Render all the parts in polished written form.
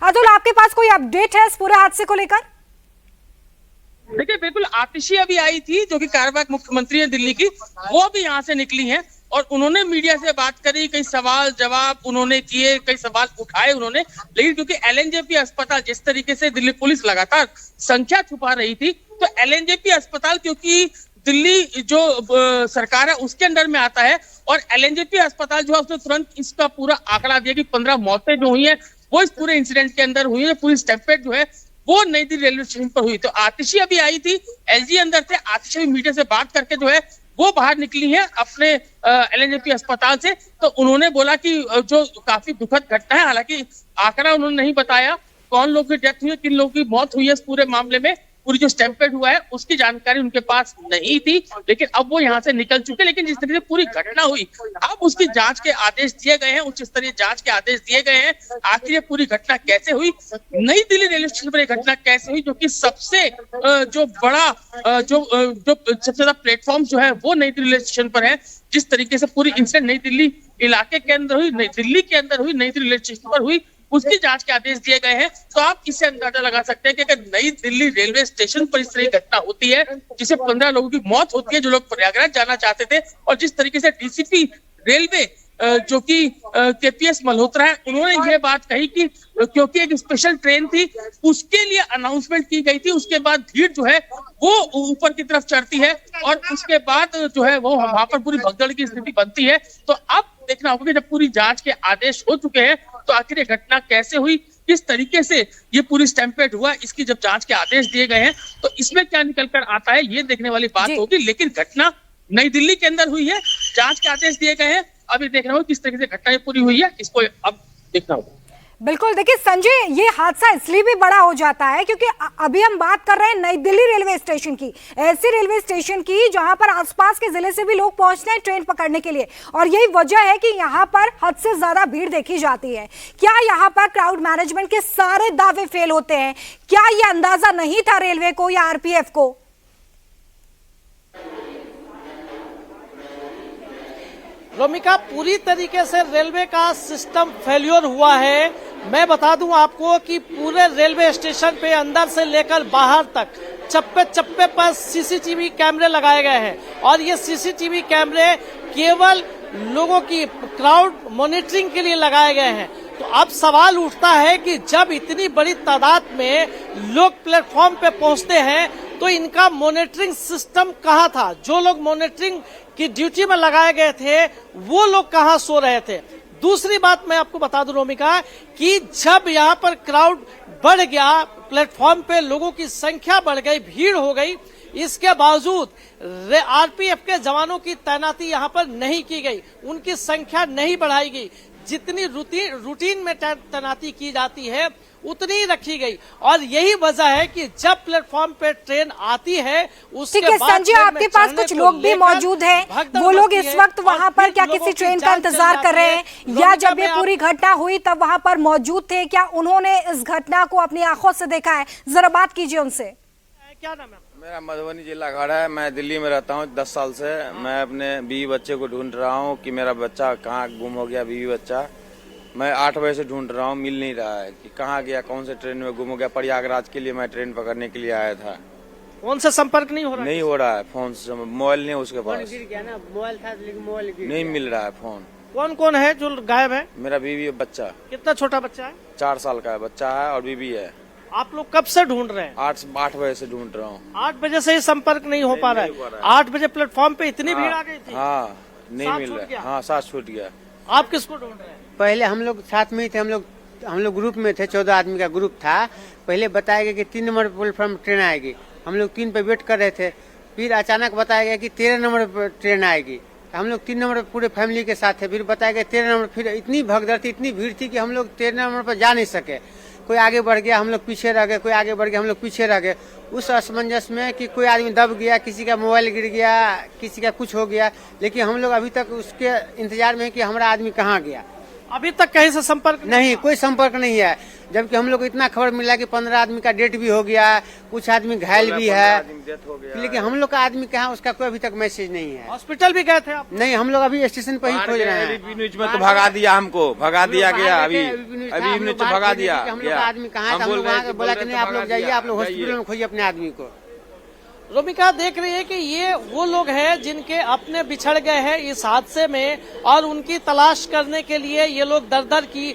अतुल, आपके पास कोई अपडेट है इस पूरे हादसे को लेकर? देखिए, बिल्कुल आतिशी अभी आई थी जो कि कार्यवाहक मुख्यमंत्री है दिल्ली की, वो भी यहाँ से निकली हैं और उन्होंने मीडिया से बात करी, कई सवाल जवाब उन्होंने किए, कई सवाल उठाए उन्होंने। लेकिन क्योंकि एलएनजेपी अस्पताल जिस तरीके से दिल्ली पुलिस लगातार संख्या छुपा रही थी, तो एलएनजेपी अस्पताल क्योंकि दिल्ली जो सरकार है उसके अंडर में आता है और एलएनजेपी अस्पताल जो है उसने तुरंत इसका पूरा आंकड़ा दिया कि 15 मौतें जो हुई है वो इस पूरे इंसिडेंट के अंदर हुई है। पूरी स्टेम्पेड जो है वो नई दिल्ली रेलवे स्टेशन पर हुई। तो आतिशी अभी आई थी, एलजी अंदर थे, आतिशी भी मीडिया से बात करके जो है वो बाहर निकली है अपने एलएनजेपी अस्पताल से। तो उन्होंने बोला कि जो काफी दुखद घटना है, हालांकि आंकड़ा उन्होंने नहीं बताया कौन लोगों की डेथ हुई है, किन लोगों की मौत हुई है इस पूरे मामले में, पूरी जो स्टैम्पेड हुआ है उसकी जानकारी उनके पास नहीं थी। लेकिन अब वो यहाँ से निकल चुके। लेकिन जिस तरीके से पूरी घटना हुई, अब उसकी जांच के आदेश दिए गए हैं, उच्च स्तरीय जांच के आदेश दिए गए हैं। आखिर ये पूरी घटना कैसे हुई, नई दिल्ली रेलवे स्टेशन पर ये घटना कैसे हुई, जो कि सबसे जो बड़ा जो सबसे ज्यादा प्लेटफॉर्म जो है वो नई दिल्ली रेलवे स्टेशन पर है। जिस तरीके से पूरी इंसिडेंट नई दिल्ली इलाके के अंदर हुई, नई दिल्ली के अंदर हुई, नई दिल्ली रेलवे स्टेशन पर हुई, उसकी जांच के आदेश दिए गए हैं। तो आप इससे अंदाजा लगा सकते हैं कि अगर नई दिल्ली रेलवे स्टेशन पर इस तरह की घटना होती है जिसे 15 लोगों की मौत होती है जो लोग प्रयागराज जाना चाहते थे, और जिस तरीके से डीसीपी रेलवे जो कि केपीएस मल्होत्रा है, उन्होंने ये बात कही कि क्योंकि एक स्पेशल ट्रेन थी उसके लिए अनाउंसमेंट की गई थी, उसके बाद भीड़ जो है वो ऊपर की तरफ चढ़ती है और उसके बाद जो है वो वहां पर पूरी भगदड़ की स्थिति बनती है। तो अब देखना होगा कि जब पूरी जांच के आदेश हो चुके हैं तो आखिर ये घटना कैसे हुई, किस तरीके से ये पूरी स्टैम्पेड हुआ, इसकी जब जांच के आदेश दिए गए हैं तो इसमें क्या निकल कर आता है ये देखने वाली बात होगी। लेकिन घटना नई दिल्ली के अंदर हुई है, जांच के आदेश दिए गए हैं, अभी देखना होगा किस तरीके से घटना पूरी हुई है, इसको अब देखना होगा। बिल्कुल, देखिए संजय, ये हादसा इसलिए भी बड़ा हो जाता है क्योंकि अभी हम बात कर रहे हैं नई दिल्ली रेलवे स्टेशन की, ऐसे रेलवे स्टेशन की जहां पर आसपास के जिले से भी लोग पहुंचते हैं ट्रेन पकड़ने के लिए, और यही वजह है कि यहां पर हद से ज्यादा भीड़ देखी जाती है। क्या यहां पर क्राउड मैनेजमेंट के सारे दावे फेल होते हैं? क्या ये अंदाजा नहीं था रेलवे को या आरपीएफ को? रोमिका, पूरी तरीके से रेलवे का सिस्टम फेल्योर हुआ है। मैं बता दूं आपको कि पूरे रेलवे स्टेशन पे अंदर से लेकर बाहर तक चप्पे चप्पे पर सीसीटीवी कैमरे लगाए गए हैं और ये सीसीटीवी कैमरे केवल लोगों की क्राउड मॉनिटरिंग के लिए लगाए गए हैं। तो अब सवाल उठता है कि जब इतनी बड़ी तादाद में लोग प्लेटफॉर्म पे पहुंचते हैं तो इनका मॉनिटरिंग सिस्टम कहाँ था? जो लोग मॉनिटरिंग की ड्यूटी में लगाए गए थे वो लोग कहाँ सो रहे थे? दूसरी बात मैं आपको बता दूं रोमिका कि जब यहाँ पर क्राउड बढ़ गया, प्लेटफॉर्म पे लोगों की संख्या बढ़ गई, भीड़ हो गई, इसके बावजूद आरपीएफ के जवानों की तैनाती यहाँ पर नहीं की गई, उनकी संख्या नहीं बढ़ाई गई। जितनी रूटीन में तैनाती की जाती है उतनी ही रखी गई और यही वजह है कि जब प्लेटफॉर्म पे ट्रेन आती है उसके बाद संजय, आपके पास कुछ लोग भी मौजूद हैं, वो लोग इस वक्त वहां पर क्या किसी ट्रेन का इंतजार कर रहे हैं या जब ये पूरी घटना हुई तब वहां पर मौजूद थे? क्या उन्होंने इस घटना को अपनी आंखों से देखा है? जरा बात कीजिए उनसे। क्या नाम है? मेरा मधुबनी जिला घाड़ा है। मैं दिल्ली में रहता हूँ 10 साल से। मैं अपने बीवी बच्चे को ढूंढ रहा हूँ कि मेरा बच्चा कहाँ गुम हो गया। बीवी बच्चा मैं 8 बजे से ढूंढ रहा हूँ, मिल नहीं रहा है कि कहाँ गया, कौन से ट्रेन में गुम हो गया। प्रयागराज के लिए मैं ट्रेन पकड़ने के लिए आया था। फोन से संपर्क नहीं हो रहा? नहीं हो रहा है, फोन से मोबाइल नहीं उसके पास, गिर गया ना, मोबाइल था लेकिन मोबाइल नहीं मिल रहा है फोन। कौन कौन है जो गायब है? मेरा बीवी बच्चा। कितना छोटा बच्चा है? 4 साल का बच्चा है और बीवी है। आप लोग कब से ढूंढ रहे हैं? 8 बजे से ढूंढ रहा हूँ। 8 बजे से ही संपर्क नहीं हो पा रहा है। 8 बजे प्लेटफॉर्म पे इतनी भीड़ आ गई थी। हाँ, नहीं मिल रहा है। हाँ, साथ छूट गया। आप किसको ढूंढ रहे हैं? पहले हम लोग साथ में ही थे, हम लोग ग्रुप में थे, 14 आदमी का ग्रुप था। पहले बताया गया कि 3 नंबर प्लेटफॉर्म ट्रेन आएगी, हम लोग 3 पे वेट कर रहे थे। फिर अचानक बताया गया कि 13 नंबर पर ट्रेन आएगी, हम लोग 3 नंबर पूरे फैमिली के साथ थे। फिर बताया गया 13 नंबर, फिर इतनी भगदड़ थी, इतनी भीड़ थी कि हम लोग 13 नंबर पर जा नहीं सके। कोई आगे बढ़ गया, हम लोग पीछे रह गए, कोई आगे बढ़ गया, हम लोग पीछे रह गए। उस असमंजस में कि कोई आदमी दब गया, किसी का मोबाइल गिर गया, किसी का कुछ हो गया, लेकिन हम लोग अभी तक उसके इंतजार में है कि हमारा आदमी कहाँ गया। अभी तक कहीं से संपर्क नहीं, कोई संपर्क नहीं है। जबकि हम लोग को इतना खबर मिला कि 15 आदमी का डेथ भी हो गया, कुछ आदमी घायल भी है, लेकिन हम लोग का आदमी कहाँ, उसका कोई अभी तक मैसेज नहीं है। हॉस्पिटल भी गए थे आप? नहीं, हम लोग अभी स्टेशन पर ही खोज रहे हैं। ABP न्यूज में तो भगा दिया हमको, भगा दिया गया, अभी न्यूज से भगा दिया। हम लोग का आदमी कहाँ है, हम लोग वहाँ के बोला कि नहीं, आप लोग जाइए, आप लोग हॉस्पिटल में खोजिए अपने आदमी को। रोमिका देख रही है कि ये वो लोग हैं जिनके अपने बिछड़ गए हैं इस हादसे में, और उनकी तलाश करने के लिए ये लोग दर दर की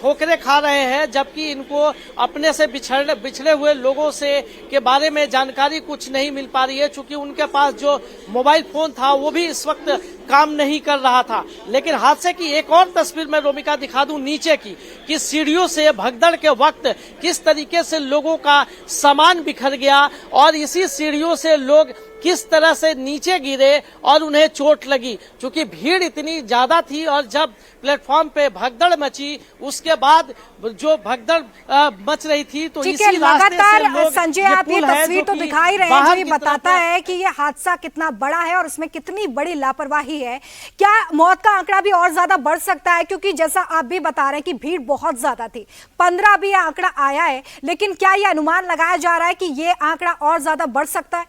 ठोकरें खा रहे हैं, जबकि इनको अपने से बिछड़े हुए लोगों से के बारे में जानकारी कुछ नहीं मिल पा रही है, चूंकि उनके पास जो मोबाइल फोन था वो भी इस वक्त काम नहीं कर रहा था। लेकिन हादसे की एक और तस्वीर मैं रोमिका दिखा दूं नीचे की, कि सीढ़ियों से भगदड़ के वक्त किस तरीके से लोगों का सामान बिखर गया और इसी सीढ़ियों से लोग किस तरह से नीचे गिरे और उन्हें चोट लगी। चूंकि भीड़ इतनी ज्यादा थी और जब प्लेटफॉर्म पे भगदड़ मची, उसके बाद जो भगदड़ मच रही थी तो ठीक है, लगातार संजय आप ये तस्वीर तो दिखाई रहे हैं जो ये बताता है कि ये हादसा कितना बड़ा है और इसमें कितनी बड़ी लापरवाही है। क्या मौत का आंकड़ा भी और ज्यादा बढ़ सकता है? क्योंकि जैसा आप भी बता रहे हैं कि भीड़ बहुत ज्यादा थी, 15 भी ये आंकड़ा आया है, लेकिन क्या ये अनुमान लगाया जा रहा है कि ये आंकड़ा और ज्यादा बढ़ सकता है?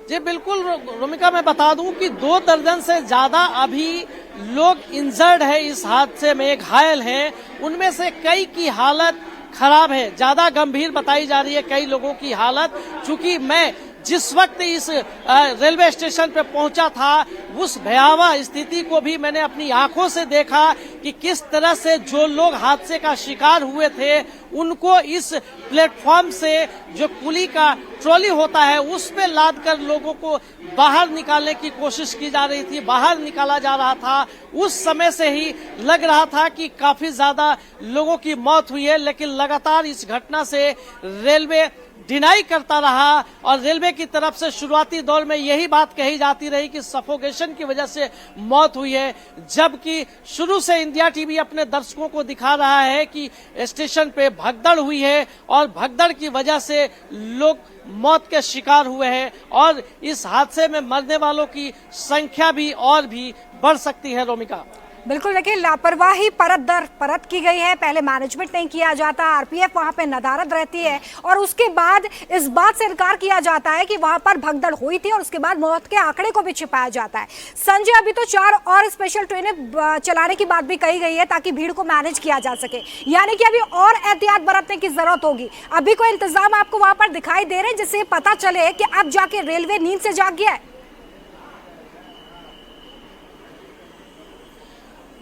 जी बिल्कुल रोमिका, मैं बता दूं कि 2 दर्जन से ज्यादा अभी लोग इंजर्ड है इस हादसे में, घायल हैं। उनमें से कई की हालत खराब है, ज्यादा गंभीर बताई जा रही है कई लोगों की हालत। चूंकि मैं जिस वक्त इस रेलवे स्टेशन पे पहुंचा था, उस भयावह स्थिति को भी मैंने अपनी आंखों से देखा कि किस तरह से जो लोग हादसे का शिकार हुए थे उनको इस प्लेटफॉर्म से जो कुली का ट्रॉली होता है उस पे लाद कर लोगों को बाहर निकालने की कोशिश की जा रही थी, बाहर निकाला जा रहा था। उस समय से ही लग रहा था कि काफी ज्यादा लोगों की मौत हुई है, लेकिन लगातार इस घटना से रेलवे डिनाई करता रहा और रेलवे की तरफ से शुरुआती दौर में यही बात कही जाती रही कि सफोकेशन की वजह से मौत हुई है, जबकि शुरू से इंडिया टीवी अपने दर्शकों को दिखा रहा है कि स्टेशन पे भगदड़ हुई है और भगदड़ की वजह से लोग मौत के शिकार हुए हैं और इस हादसे में मरने वालों की संख्या भी और भी बढ़ सकती है। रोमिका बिल्कुल, देखिए लापरवाही परत दर परत की गई है। पहले मैनेजमेंट नहीं किया जाता, आरपीएफ वहां पे नदारद रहती है और उसके बाद इस बात से इनकार किया जाता है कि वहां पर भगदड़ हुई थी और उसके बाद मौत के आंकड़े को भी छिपाया जाता है। संजय, अभी तो 4 और स्पेशल ट्रेनें चलाने की बात भी कही गई है ताकि भीड़ को मैनेज किया जा सके, यानी कि अभी और एहतियात बरतने की जरूरत होगी। अभी कोई इंतजाम आपको वहां पर दिखाई दे रहे हैं जिससे पता चले कि अब जाके रेलवे नींद से जाग गया है?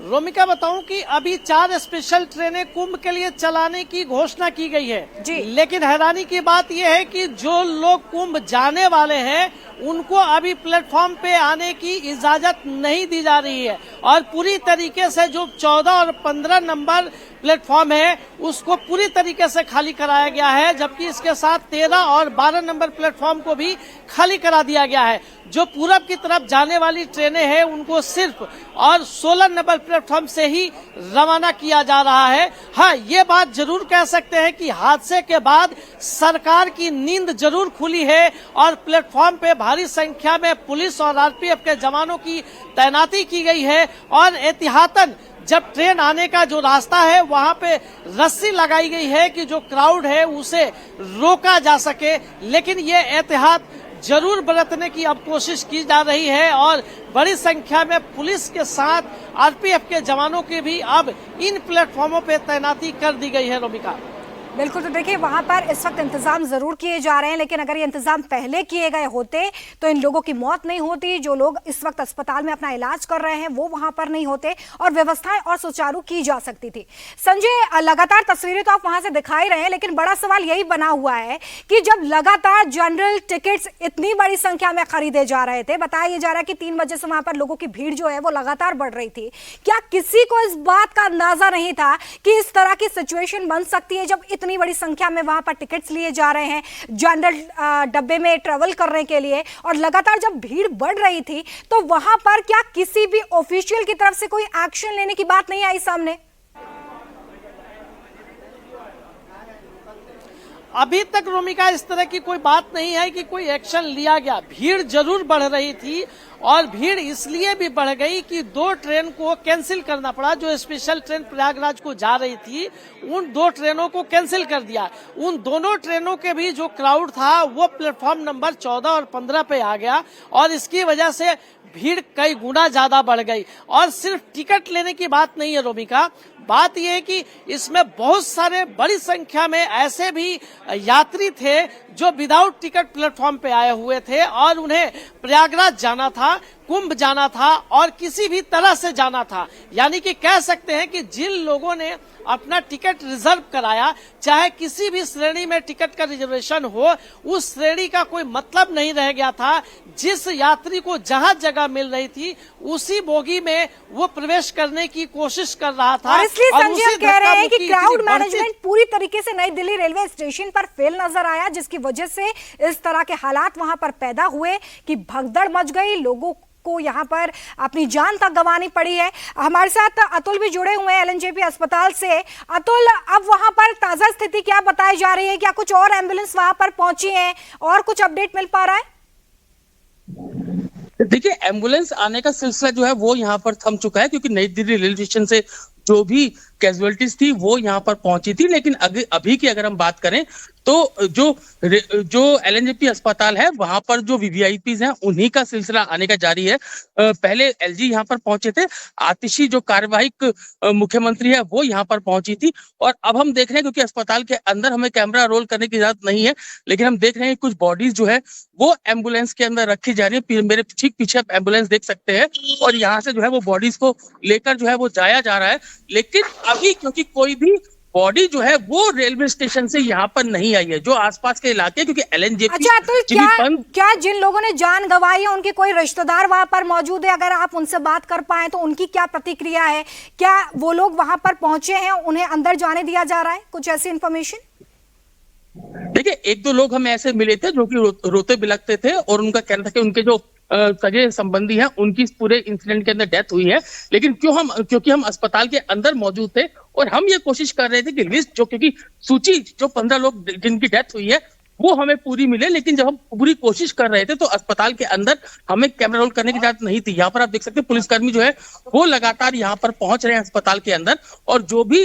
रोमिका बताऊं कि अभी 4 स्पेशल ट्रेनें कुंभ के लिए चलाने की घोषणा की गई है जी। लेकिन हैरानी की बात यह है कि जो लोग कुंभ जाने वाले हैं उनको अभी प्लेटफॉर्म पे आने की इजाजत नहीं दी जा रही है और पूरी तरीके से जो 14 और 15 नंबर प्लेटफॉर्म है उसको पूरी तरीके से खाली कराया गया है, जबकि इसके साथ 13 और 12 नंबर प्लेटफॉर्म को भी खाली करा दिया गया है। जो पूरब की तरफ जाने वाली ट्रेनें हैं उनको सिर्फ और 16 नंबर प्लेटफॉर्म से ही रवाना किया जा रहा है। हाँ, ये बात जरूर कह सकते हैं कि हादसे के बाद सरकार की नींद जरूर खुली है और प्लेटफॉर्म पे भारी संख्या में पुलिस और आरपीएफ के जवानों की तैनाती की गई है और एहतियातन जब ट्रेन आने का जो रास्ता है वहां पे रस्सी लगाई गई है कि जो क्राउड है उसे रोका जा सके, लेकिन ये एहतियात जरूर बरतने की अब कोशिश की जा रही है और बड़ी संख्या में पुलिस के साथ आरपीएफ के जवानों की भी अब इन प्लेटफॉर्मों पे तैनाती कर दी गई है। रोमिका बिल्कुल, तो देखिए वहां पर इस वक्त इंतजाम जरूर किए जा रहे हैं, लेकिन अगर ये इंतजाम पहले किए गए होते तो इन लोगों की मौत नहीं होती। जो लोग इस वक्त अस्पताल में अपना इलाज कर रहे हैं वो वहां पर नहीं होते और व्यवस्थाएं और सुचारू की जा सकती थी। संजय, लगातार तस्वीरें तो आप वहां से दिखाई रहे हैं, लेकिन बड़ा सवाल यही बना हुआ है कि जब लगातार जनरल टिकट्स इतनी बड़ी संख्या में खरीदे जा रहे थे, बताया जा रहा है कि 3 बजे से वहां पर लोगों की भीड़ जो है वो लगातार बढ़ रही थी, क्या किसी को इस बात का अंदाजा नहीं था कि इस तरह की सिचुएशन बन सकती है जब इतनी बड़ी संख्या में वहां पर टिकट्स लिए जा रहे हैं जनरल डब्बे में ट्रेवल करने के लिए, और लगातार जब भीड़ बढ़ रही थी तो वहां पर क्या किसी भी ऑफिशियल की तरफ से कोई एक्शन लेने की बात नहीं आई सामने? अभी तक रोमिका इस तरह की कोई बात नहीं है कि कोई एक्शन लिया गया। भीड़ जरूर बढ़ रही थी और भीड़ इसलिए भी बढ़ गई कि 2 ट्रेन को कैंसिल करना पड़ा। जो स्पेशल ट्रेन प्रयागराज को जा रही थी उन 2 ट्रेनों को कैंसिल कर दिया। उन दोनों ट्रेनों के भी जो क्राउड था वो प्लेटफॉर्म नंबर 14 और 15 पे आ गया और इसकी वजह से भीड़ कई गुना ज्यादा बढ़ गई। और सिर्फ टिकट लेने की बात नहीं है रोमिका, बात यह है कि इसमें बहुत सारे बड़ी संख्या में ऐसे भी यात्री थे जो विदाउट टिकट प्लेटफॉर्म पे आए हुए थे और उन्हें प्रयागराज जाना था, कुंभ जाना था और किसी भी तरह से जाना था। यानी कि कह सकते हैं कि जिन लोगों ने अपना टिकट रिजर्व कराया, चाहे किसी भी श्रेणी में टिकट का रिजर्वेशन हो, उस श्रेणी का कोई मतलब नहीं रह गया था। जिस यात्री को जहां जगह मिल रही थी उसी बोगी में वो प्रवेश करने की कोशिश कर रहा था। और इसलिए संजय हम कह रहे हैं कि क्राउड मैनेजमेंट पूरी तरीके से नई दिल्ली रेलवे स्टेशन पर फेल नजर आया, जिसकी वजह से इस तरह के हालात वहां पर पैदा हुए कि भगदड़ मच गई, लोगों को यहाँ पर अपनी जान तक गंवानी पड़ी है। हमारे साथ अतुल भी जुड़े हुए हैं एलएनजेपी अस्पताल से। अतुल, अब वहां पर ताजा स्थिति क्या बताई जा रही है? क्या कुछ और एम्बुलेंस वहां पर पहुंची हैं और कुछ अपडेट मिल पा रहा है? देखिए, एम्बुलेंस आने का सिलसिला जो है वो यहाँ पर थम चुका है, क्योंकि नई दिल्ली रेलवे स्टेशन से जो भी कैजुअलिटीज थी वो यहाँ पर पहुंची थी। लेकिन अभी की अगर हम बात करें तो जो एलएनजेपी अस्पताल है वहां पर जो वीवीआईपीज हैं उन्हीं का सिलसिला आने का जारी है। पहले एलजी यहाँ पर पहुंचे थे, आतिशी जो कार्यवाहक मुख्यमंत्री है वो यहाँ पर पहुंची थी। और अब हम देख रहे हैं, क्योंकि अस्पताल के अंदर हमें कैमरा रोल करने की इजाजत नहीं है, लेकिन हम देख रहे हैं कुछ बॉडीज जो है वो एम्बुलेंस के अंदर रखी जा रही है। मेरे ठीक पीछे आप एम्बुलेंस देख सकते हैं और यहाँ से जो है वो बॉडीज को लेकर जो है वो जाया जा रहा है। लेकिन अभी क्योंकि कोई भी बॉडी जो है वो रेलवे स्टेशन से यहाँ पर नहीं आई है, जो आसपास के इलाके, क्योंकि एलएनजेपी अच्छा, तो क्या जिन लोगों ने जान गंवाई है उनके कोई रिश्तेदार वहां पर मौजूद है? अगर आप उनसे बात कर पाए तो उनकी क्या प्रतिक्रिया है? क्या वो लोग वहां पर पहुंचे हैं, उन्हें अंदर जाने दिया जा रहा है? कुछ ऐसी इन्फॉर्मेशन? देखिए, 1-2 लोग हम ऐसे मिले थे जो कि रोते बिलखते थे और उनका कहना था कि उनके जो सगे संबंधी हैं उनकी इस पूरे इंसिडेंट के अंदर डेथ हुई है। लेकिन क्योंकि हम अस्पताल के अंदर मौजूद थे और हम ये कोशिश कर रहे थे कि लिस्ट क्योंकि सूची जो 15 लोग जिनकी डेथ हुई है वो हमें पूरी मिले, लेकिन जब हम पूरी कोशिश कर रहे थे तो अस्पताल के अंदर हमें कैमरा रोल करने की इजाजत नहीं थी। यहाँ पर आप देख सकते हैं पुलिसकर्मी जो है वो लगातार यहाँ पर पहुंच रहे हैं अस्पताल के अंदर, और जो भी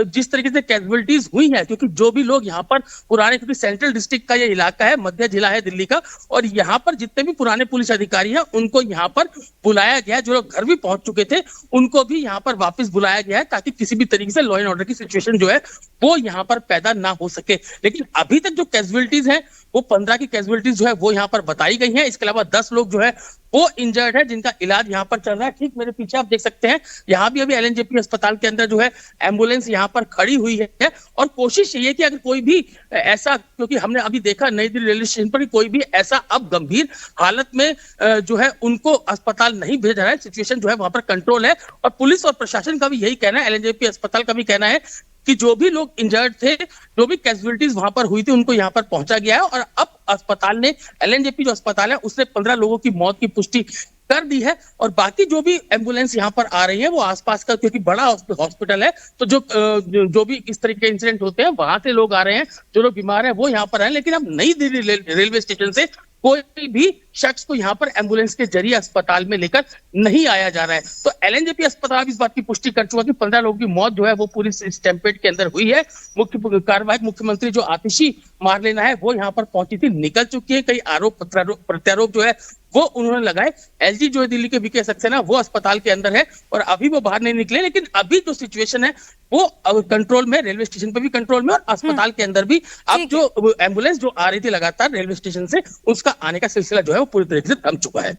जिस तरीके से कैजुअलिटीज हुई है, क्योंकि जो भी लोग यहाँ पर पुराने, क्योंकि सेंट्रल डिस्ट्रिक्ट का ये इलाका है, मध्य जिला है दिल्ली का, और यहाँ पर जितने भी पुराने पुलिस अधिकारी हैं उनको यहाँ पर बुलाया गया है। जो लोग घर भी पहुंच चुके थे उनको भी यहाँ पर वापस बुलाया गया है, ताकि किसी भी तरीके से लॉ एंड ऑर्डर की सिचुएशन जो है वो यहाँ पर पैदा ना हो सके। लेकिन अभी तक जो कैजुअलिटीज हैं वो 15 की कैजुअलिटीज जो है वो यहाँ पर बताई गई हैं। इसके अलावा 10 लोग जो है वो इंजर्ड है, जिनका इलाज यहाँ पर चल रहा है। ठीक मेरे पीछे आप देख सकते हैं, यहाँ भी अभी एलएनजेपी अस्पताल के अंदर जो है एम्बुलेंस यहाँ पर खड़ी हुई है और कोशिश ये है कि अगर कोई भी ऐसा, क्योंकि हमने अभी देखा नई दिल्ली रेलवे स्टेशन पर कोई भी ऐसा अब गंभीर हालत में जो है उनको अस्पताल नहीं भेजा है, सिचुएशन जो है वहां पर कंट्रोल है। और पुलिस और प्रशासन का भी यही कहना है, एलएनजेपी अस्पताल का भी कहना है कि जो भी लोग इंजर्ड थे, जो भी कैजुअलिटीज वहां पर हुई थी, उनको यहाँ पर पहुंचा गया है। और अब अस्पताल ने, एलएनजेपी जो अस्पताल है उसने 15 लोगों की मौत की पुष्टि कर दी है। और बाकी जो भी एम्बुलेंस यहाँ पर आ रही है वो आसपास का, क्योंकि बड़ा हॉस्पिटल है, तो जो भी इस तरीके के इंसिडेंट होते हैं वहां से लोग आ रहे हैं, जो लोग बीमार है वो यहाँ पर आए। लेकिन अब नई दिल्ली रेलवे स्टेशन से कोई भी शख्स को यहाँ पर एम्बुलेंस के जरिए अस्पताल में लेकर नहीं आया जा रहा है। तो एलएनजेपी अस्पताल इस बात की पुष्टि कर चुका कि 15 लोगों की मौत जो है वो पूरी स्टैम्पेड के अंदर हुई है। मुख्य कार्यवाहक मुख्यमंत्री जो आतिशी मारलेना है वो यहाँ पर पहुंची थी, निकल चुकी है। कई आरोप प्रत्यारोप जो है वो उन्होंने लगाए। एलजी जो है दिल्ली के वीके सक्सेना वो अस्पताल के अंदर है और अभी वो बाहर नहीं निकले। लेकिन अभी जो सिचुएशन है वो कंट्रोल में, रेलवे स्टेशन पे भी कंट्रोल में और अस्पताल के अंदर भी। अब जो एम्बुलेंस जो आ रही थी लगातार रेलवे स्टेशन से, उसका आने का सिलसिला जो है वो पूरी तरीके से थम चुका है।